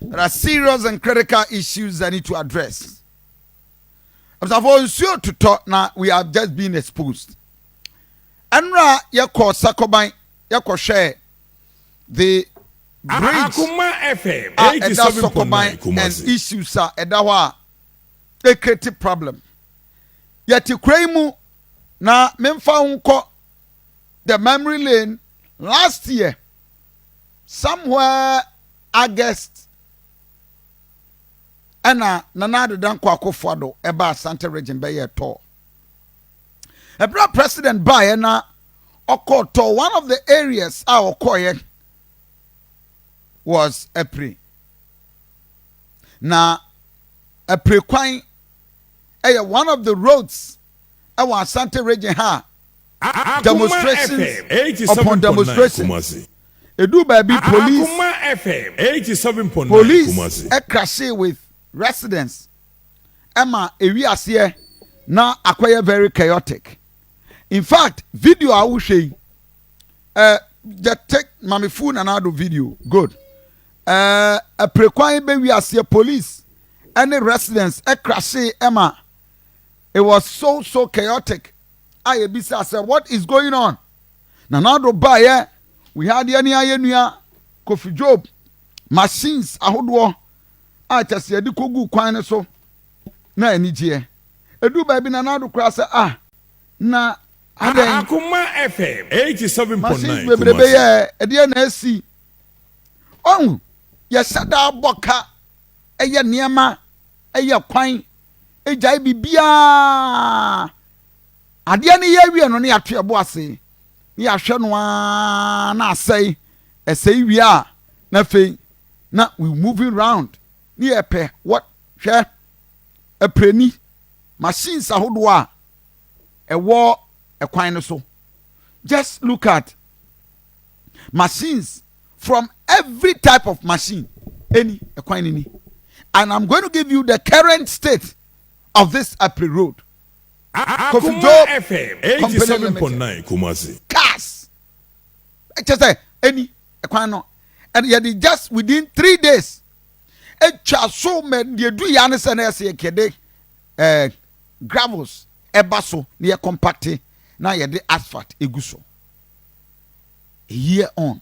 There are serious and critical issues that need to address. As I've also to talk now, we have just been exposed. Anra yako Sakoban yako share the bridge Akoma FM 87.9 and issues are edawa a creative problem. Yet you kremu na memfa unko the memory lane last year somewhere August ana nanado dan kwako fado eba Santa region be ye to ebra president by na okoto one of the areas our okoye was Apire. Na Apire kwan one of the roads our Santa region ha demonstrations upon demonstrations. Edu baby police Akoma FM 87.9 police crash with residents. Emma ewiase na akwaya very chaotic. In fact, video I will show just take mami phone and I do video. Good. A prekwan be wiase police and the residents crash Emma. It was so chaotic. I said, what is going on? Nanado buy we had any ayenua Kofi Job machines ahodo a tese yedi kogu kwan so na anigye edu ba bi nanado kra se na aden Akoma FM 87.9 bebrebe ye ede na asi on ye sada boka eye niema eye kwan ejai bibia ade ne ye wie no ne ato ebo ase ya hwe no na asai esai wi a na fei na we moving round ni epe what hwe apreni machines ahodo a ewo ekwan no so just look at machines from every type of machine any ekwan ni and I'm going to give you the current state of this Apire road. Akoma FM 87.9 Kumasi. Cars. Just say any equano. And yet just within 3 days. A so men you do yanis and say kede gravels ebaso near compacte now you the asphalt eguso. A year on.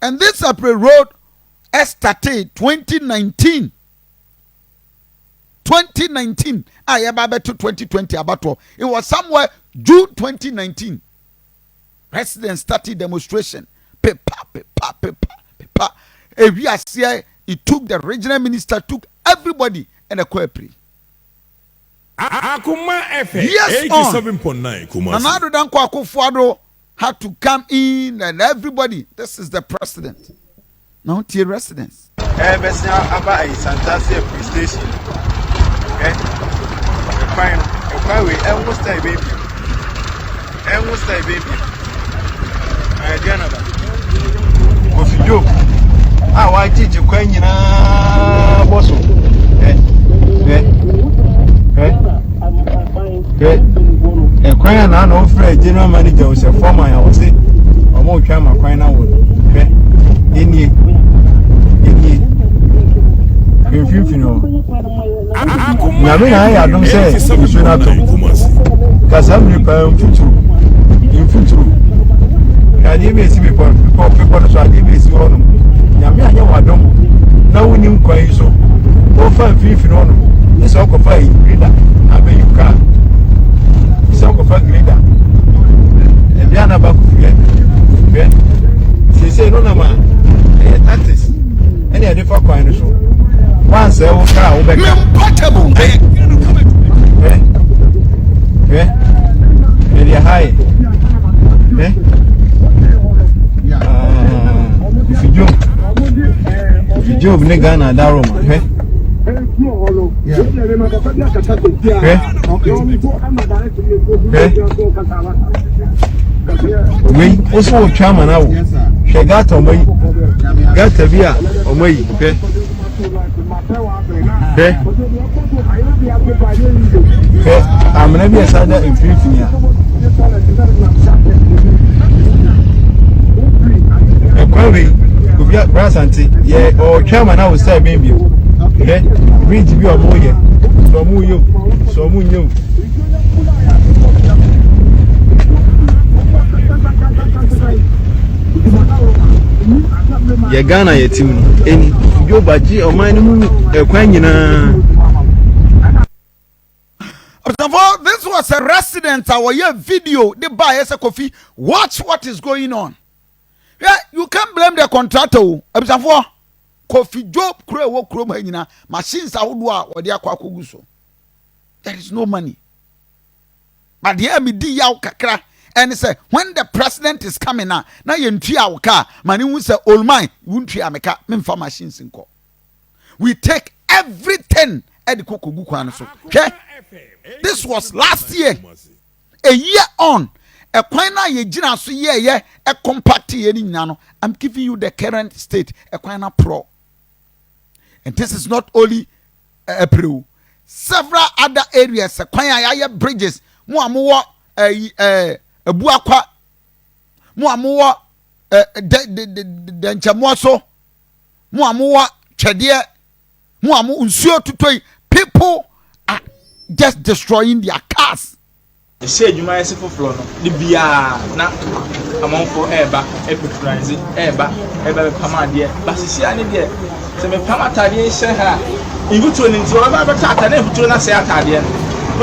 And this Apire road started 2019. 2019, I about to 2020 about it was somewhere June 2019. Residents started demonstration. Paper. It took the regional minister, took everybody and a Apire. Akoma FM 87.9 Kumasi. Another than Kwako Fuado had to come in and everybody. This is the president. Now tier residents. Fine, we almost die, baby. Almost die, baby. Diana, Kofi Job. I teach you, Queen, Bosso. A Queen, I know, Fred, general manager was a former, I was it. I'm more trying my Queen out. In ye. If you know. I don't say you should not talk. Because I'm repairing in future. I didn't see people so I didn't see on them. Yamia, don't know when you quite so. Go for a thief in honor. It's all for a reader. I bet you can. It's all for a reader. And Diana Baku, she said, no, man, that is any other for coin so. Once I will come back. Portable. Very high. If you job, nigga, na daro man. We also chairman now. She got on me. Got to be on me. I'm going to be a side in Philadelphia. A query obi brasanti ye o twama na wo say ben bi eh bridge bi o mo ye so mu yo ye Ghana ye tim no eni yo baji o man mu ekwan nyina. This was a resident our video the buy as a coffee. Watch what is going on. Yeah, you can't blame the contractor. Coffee job crew machines are or they are so. There is no money. But the MD yaw kakra and say when the president is coming now you ntri our car money will say all mine won't try ameka memfa machines in call. We take everything at the kokogu kwan so. Okay? This was last year. A year on. A quina ye jina so ye a compact ye nano. I'm giving you the current state. A quina pro. And this is not only April. Several other areas. A quina bridges. Muamua a buakwa. Muamua Denchamoso. Muamua Chadia. Muamu unsio to toy. People are just destroying their cars. The say you might say for floor the bia na among for eba epipranzi eba pama de but see ani de se me pama tade she ha invuto ni nti oba be tata na invuto na se atade no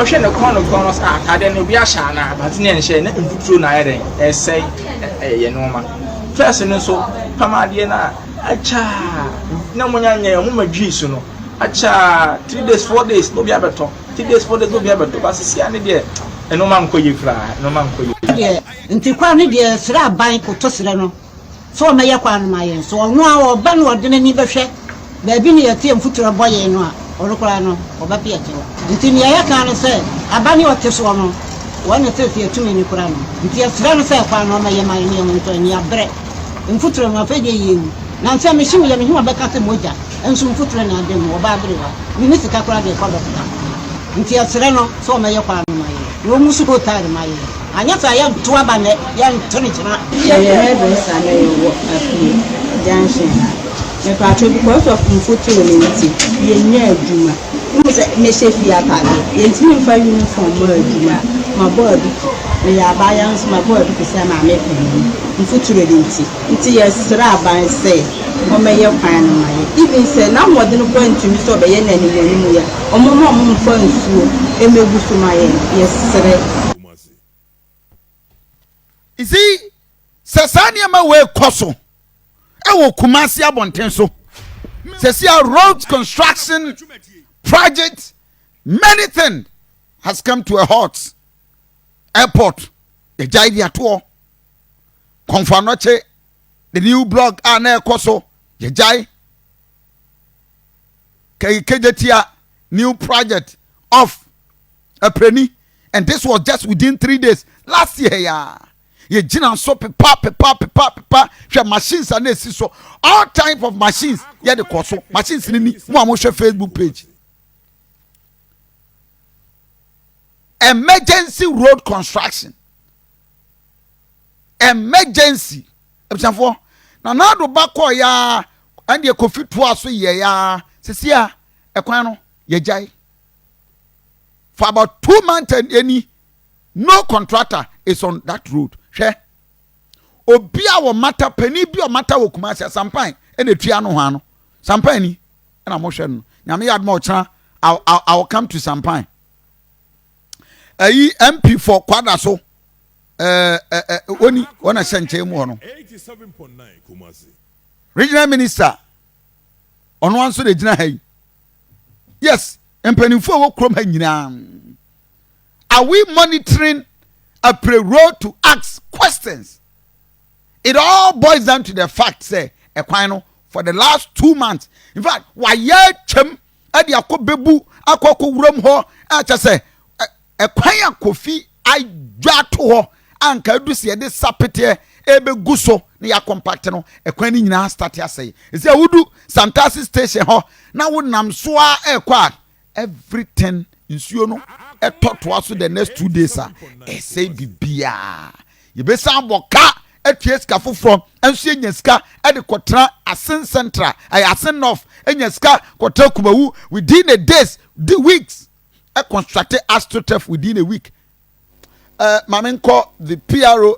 hwe ne kono atade no bia sha na but ne nhye na invuto na yeden esei ye no ma first no so pama de na acha na munyanya mu madwi su no acha 3 days 4 days no bia beto 3 days 4 days no bia beto but see ani de no man ko yifra no man ko ye nti kwa ne de sra ban ko to sra no so me ye kwa no mayen so ono a oba no de nani behwe ba bi ne yete mfuturo boye no a orokora no oba pia tewa nti ne ya kan se abani ote so no wona te fie tumi ni kura no nti sra no se kwa no ma ye mayen ye nto ni abre mfuturo no afede ye na nti me him ye me him abeka te moja enso mfuturo na de mo oba abre wa ni ne sika kura de kwa do nti sra no so me ye kwa no mayen no musu ko tare mai anya fa ya to aba ne ya ntoni china ye do sa na ye wo Apire junction me pa to because of mfutu nti ye nya adwuma mu se me se fi atade ye ntimi mfa uniform ma adwuma ma board me ya ba ya nso ma board ko se ma me pe mfutu nti ye sra ban se o me ye kwan no mai even se na mo de no ko ntimi so be ye na ni mu ya o mo mfa nsuo emegu so ma ye sre. You see, Sasania ma we koso. Ewo Kumasi abonten so. Sesia roads construction project, many things has come to a halt. Airport, the Jaidi atuo. Konfanoche, the new blog ane koso. The Jai. Kejetia new project of a penny, and this was just within 3 days last year. Yeah. Ye jina so pepa hwe machines and so all type of machines ye de koso machines ni mo amhwe Facebook page. Emergency road construction, emergency ebsanfo na do bako ya and ye kofi to aso ye ya sesia ekwan no ye jai for about 2 months and any no contractor is on that road. She obia wo mata pani bi o mata wo Kumasi sampan e na tua no ho ano sampan ni na mo hwe no nyame yad ma o kira I'll come to sampan ayi MP for kwada so oni wona hyenche mu ho no 87.9 Kumasi regional minister ono anso de gina hai yes empanimfo wo krom ha nyina. Are we monitoring Apire road to ask questions? It all boils down to the fact, say, Equino, for the last 2 months. In fact, why ye chem adi akobebu akoko wuram ho acha say Equino kofi I dwato ho anka du se de sapete ebe guso na ya compact no Equino nyina start ya say. Say wudu Santasi station ho na wonam so a ekwa everything insuo no eto to aso the next 2 days say bibia ye be sam boka etua sika foforɔ nso enya sika de kɔtena Asen Central Asen North enya sika kɔtena Kumawu within a days the weeks construct AstroTurf within a week. Mamenko the PRO